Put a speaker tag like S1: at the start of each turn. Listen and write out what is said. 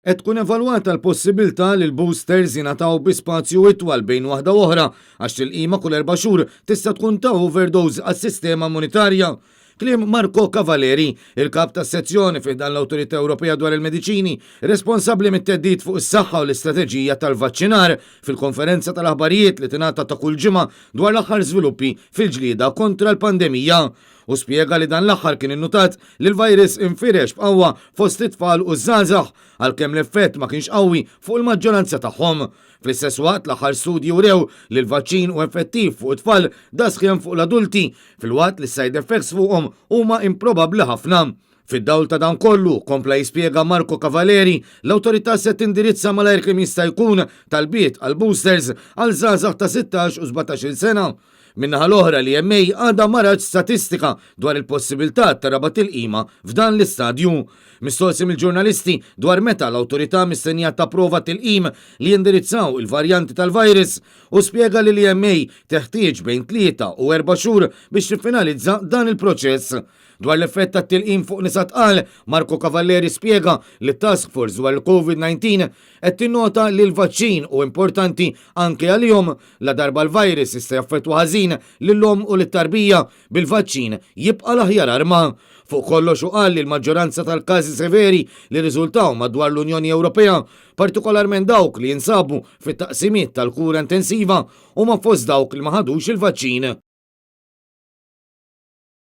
S1: qed tkun evalwata l-possibilità li l-boosters jingħataw bi spazju itwal bejn waħda u oħra għax tilqima kull 4 xhur tista' tkun ta' overdose għas-sistema immunitarja. Kliem Marco Cavaleri, il-kap ta' sezzjoni fi dan l-Awtorità Ewropea dwar il-Mediċini, responsabbli mit-teddid fuq is-saħħa u l-istrateġija tal-vaċċinar fil-konferenza tal-aħbarijiet li tingħata ta' kull ġimgħa dwar l-aħħar żviluppi fil-ġlieda kontra l-pandemija. U spjega li dan l-aħħar kien innutat li l-virus infirex b'qawwa fost it-tfal u żgħażagħ għalkemm l-effett ma kienx qawwi fuq il-maġġoranza tagħhom. Fl-istess waqt l-aħħar studji wrew li l-vaċċin u effettiv fuq it-tfal dasħjem fuq l-adulti fil-waqt li side effects fuqhom huma improbabbli ħafna. Fid-dawl ta' dan kollu, kompla jispjega Marco Cavaleri, l-awtorità se tindirizza malajr kemm jista' jkun talbiet għal boosters għal żgħażagħ ta' 16 u 17-il sena. Minnaħa l-oħra li EMA għadha maraġġ statistika dwar il-possibilità ta' rabat il-qima f'dan l-istadju. Mistoqsi mill-ġurnalisti dwar meta l-awtorità mistennija tapprova tilqim li jindirizzaw il-varjanti tal-virus u spjega li l-EMA teħtieġ bejn 3 u 4 xhur biex tiffinalizza dan il-proċess. Dwar l-effett ta' tilqim fuq nisa tqal, Marco Cavaleri spjega li task force dwar il-COVID-19 qed tinnota li l-vaċċin u importanti anke għalihom la darba l-virus jista' jaffettwa ħażin lil-hom u lit-tarbija bil-vaċċin jibqa' l-aħjar arma. Fuq kollox u qal li l-maġġoranza tal-każi severi li riżultaw madwar l-Unjoni Ewropea, partikolarment dawk li jinsabu fit-taqsimiet tal-kura intensiva u ma fost dawk li ma ħadux il-vaċċin.